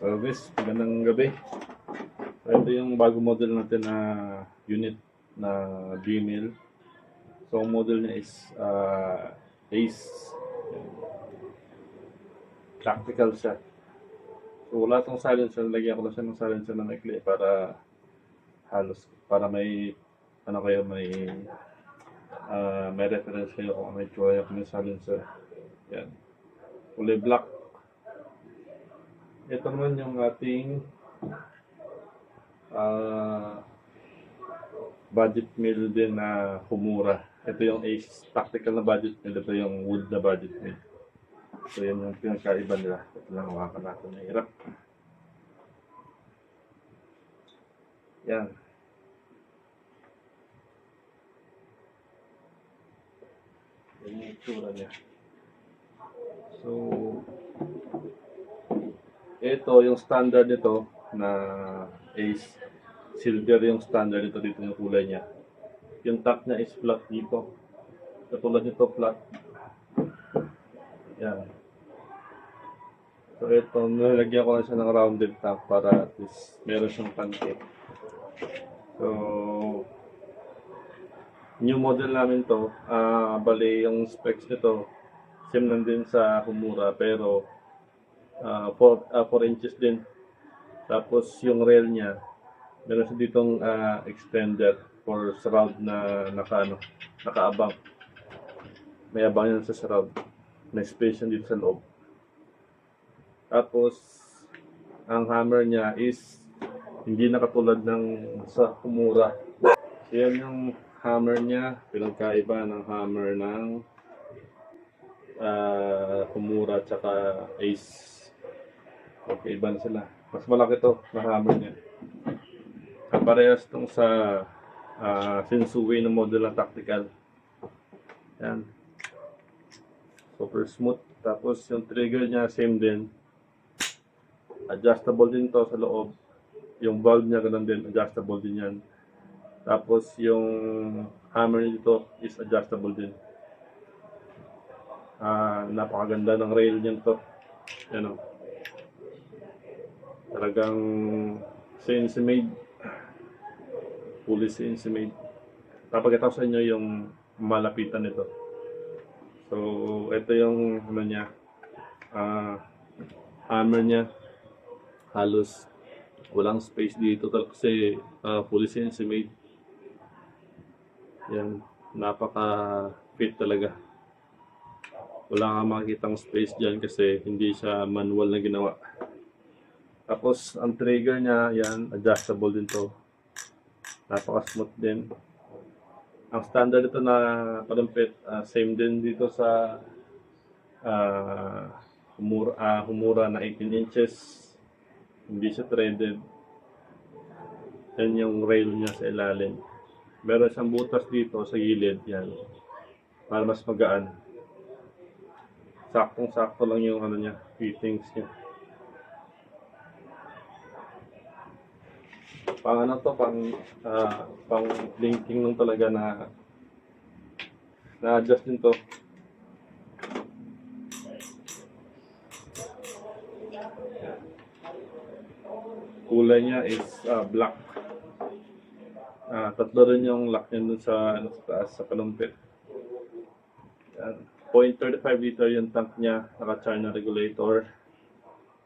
So guys, magandang gabi. So, ito yung bago model natin na unit na B-mill. So ang model niya is Ace. Practical siya. So wala tong silencer, lagyan ko lang siya ng silencer na maikli para halos para may ano kayo may reference kayo kung may tsura yung silencer. Yan. Kulay black. Ito naman yung ating budget meal din na Humura. Ito yung Ace tactical na budget meal. Ito yung wood na budget meal. So yan yung pinagkaiba nila. Ito lang hawakan natin. Mahirap. Yan. Yan yung itsura niya. So, ito yung standard nito na Ace. Silver yung standard nito dito yung kulay niya. Yung top niya is flat dito. Katulad nito flat. Yan. So ito, nilagyan ko na siya ng rounded top para at least meron siyang pancake. So, new model namin to. Bali yung specs nito, same lang din sa Humura pero 4 inches din. Tapos yung rail niya, meron siya ditong extender for shroud na nakaabang. May abang yan sa shroud. May space yan dito sa loob. Tapos, ang hammer niya is hindi na katulad ng sa Humura. So, yan yung hammer niya. Pinagkaiba ng hammer ng Humura at saka Ace. Okay, iban sila. Mas malaki to na hammer niya. Parehas tong sa Sensui na model ng tactical. Yan. Super smooth. Tapos yung trigger niya same din. Adjustable din to sa loob. Yung valve niya ganun din. Adjustable din yan. Tapos yung hammer nito is adjustable din. Napakaganda ng rail niyan to. Yan o. Talagang CNC made. Fully CNC made. Papakita ko sa inyo yung malapitan nito. So, ito yung ano niya. Hammer niya. Halos walang space dito kasi fully CNC made. Yan. Napaka fit talaga. Wala kang makikitang space dyan kasi hindi siya manual na ginawa. Tapos, ang trigger niya, yan, adjustable din to. Napaka-smooth din. Ang standard ito na palumpit, same din dito sa Humura na 18 inches. Hindi siya threaded. Yan yung rail niya sa ilalim. Meron siyang butas dito sa gilid, yan. Para mas magaan. Saktong-sakto lang yung ano niya, fittings niya. Pang ano to, pang linking nung talaga na-adjust din to. Kulay niya is black. Tatlo rin yung lock niya dun sa taas, sa palumpit. 0.35 liter yung tank niya, naka-China regulator.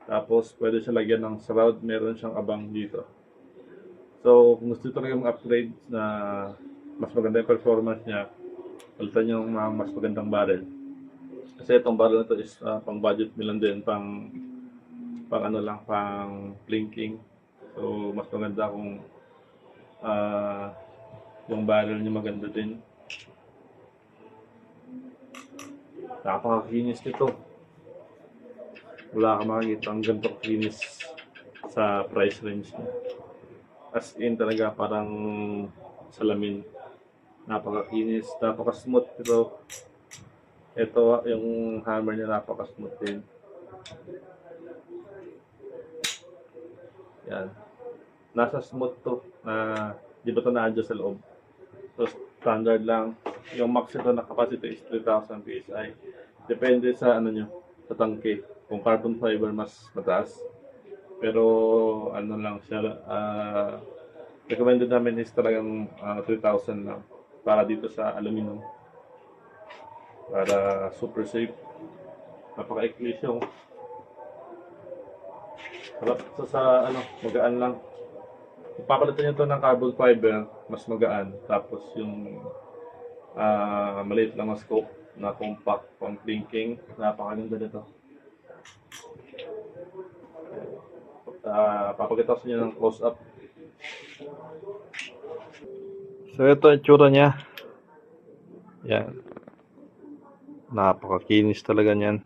Tapos pwede siya lagyan ng shroud, meron siyang abang dito. So, kung gusto talaga mag-upgrade na mas maganda yung performance niya, palitan yung mas magandang barrel. Kasi itong barrel na ito is pang budget meal lang din, pang blinking. So, mas maganda kung yung barrel niya maganda din. Napakakinis nito. Wala ka makikita ang ganito kinis sa price range niya. As in talaga parang salamin. Napakakinis, napaka-smooth pero ito yung hammer niya napaka-smooth din. Yan. Nasa smooth to na di ba ito na-adjust sa loob. So standard lang. Yung max ito na capacity is 3,000 PSI. Depende sa ano nyo, sa tangke. Kung carbon fiber mas mataas. Pero ano lang siya, recommended namin is talagang 3,000 lang para dito sa aluminum. Para super safe. Napaka-ikli siya. Oh. Harap ito sa ano, magaan lang. Papalitan nyo ito ng carbon fiber, mas magaan. Tapos yung maliit lang na scope na compact pang thinking. Napakaganda nito. Papakita ko sa inyo ng close-up. So ito ang tsura niya. Yan. Napakakinis talaga niyan.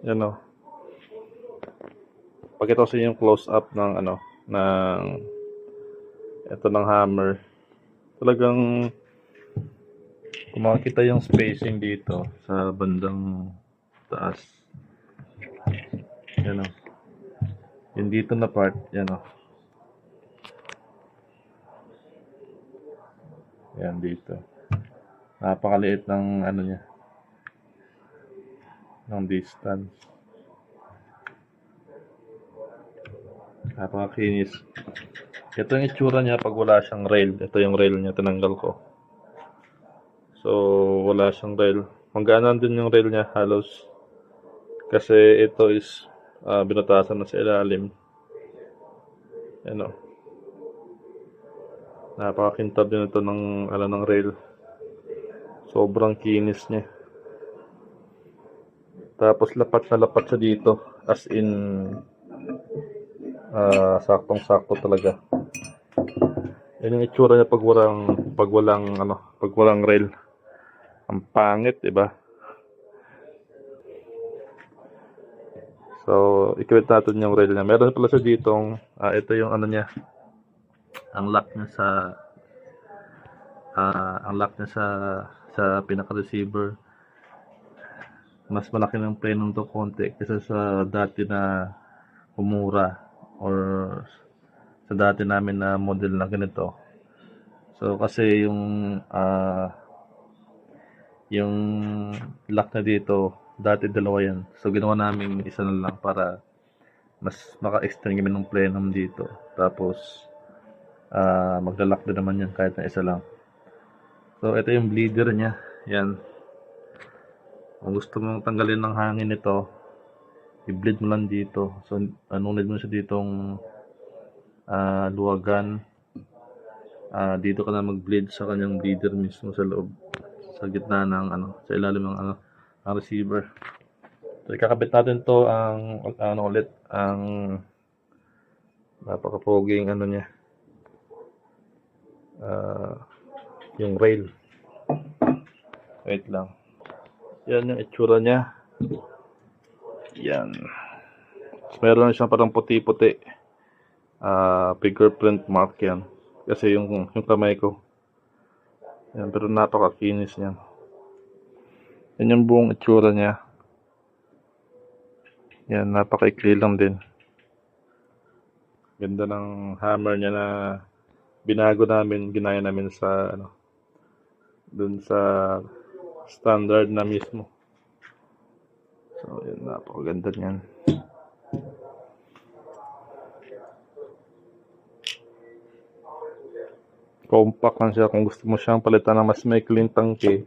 Yan o. Pakita ko sa inyo yung close-up ng ano, ng ito ng hammer. Talagang kung makikita yung spacing dito sa bandang taas. Yan o. Yung dito na part, yan o. Yan dito. Napakaliit ng ano niya. Ng distance. Napakakinis. Ito yung itsura niya pag wala siyang rail. Ito yung rail niya, tinanggal ko. So, wala siyang rail. Hangganan din yung rail niya halos. Kasi ito is binutasan na sa ilalim. Ano. Napakakintab din ito ng, ng rail. Sobrang kinis niya. Tapos lapat na lapat siya dito. As in, saktong-sakto talaga. Yan yung itsura niya pag walang rail. Ang pangit, 'di ba? So, ikawit natin yung rail niya. Meron pala siya ditong, ito yung ano niya. Ang lock niya sa pinaka-receiver. Mas malaki ng plenum to konti kaysa sa dati na Humura or sa dati namin na model na ganito. So, kasi yung lock na dito, dati dalawa yan. So, ginawa namin isa na lang para mas maka-extend kami ng plenum dito. Tapos, magla-lock din naman yan kahit na isa lang. So, ito yung bleeder niya. Yan. Kung gusto mong tanggalin ng hangin nito, i-bleed mo lang dito. So, nunid mo siya ditong luwagan. Dito ka na mag-bleed sa kanyang bleeder mismo sa loob. Sa gitna ng sa ilalim ng ang receiver. So, ikakabit natin to ang napaka-poging niya. Yung rail. Wait lang. Yan yung itsura niya. Yan. Meron siyang parang puti-puti. Fingerprint mark yan. Kasi yung kamay ko. Yan, pero napakakinis yan. Yan yung buong itsura niya. Yan, napakaikli lang din. Ganda ng hammer niya na binago namin, ginaya namin sa dun sa standard na mismo. So, yan, napakaganda niyan. Compact lang siya. Kung gusto mo siyang palitan ng mas maikling tangke,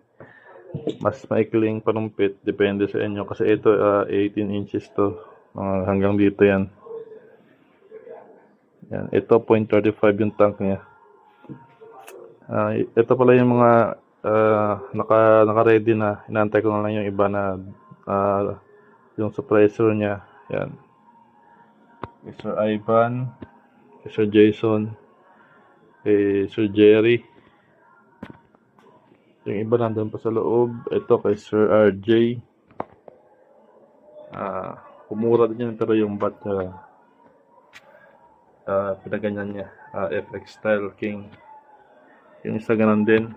mas maikling panumpit, depende sa inyo. Kasi ito, 18 inches to. Hanggang dito yan. Yan. Ito, 0.35 yung tank niya. Ito pala yung mga naka-ready na. Inaantay ko na lang yung iba na yung suppressor niya. Yan. Kay Sir Ivan, kay Sir Jason, kay Sir Jerry. Yung iba nandun pa sa loob. Ito kay Sir RJ. Humura din yan, pero yung bat niya pinaganyan niya. FX Style King. Yung isa ganun din.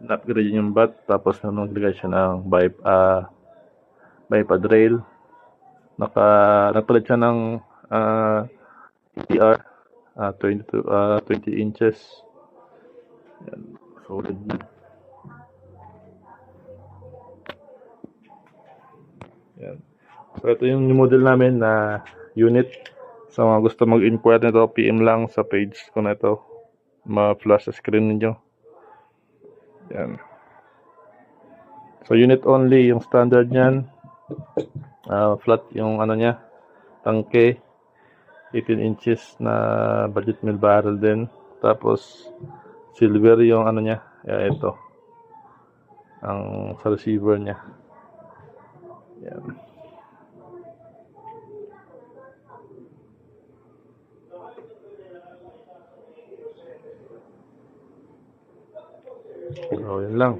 Na-upgrade yung bat. Tapos naglagay siya ng bipod rail. Nagpalit siya ng TR 20 inches. Yan. Solid na. So ito yung model namin na unit. Sa mga gusto mag-inquire nito, PM lang sa page ko na ito. Ma-flash sa screen ninyo. Yan. So unit only yung standard niyan. Flat yung ano niya, tangke. 18 inches na budget mill barrel din. Tapos silver yung ano niya. Ito. Ang sa receiver niya. Yan. So, yun lang.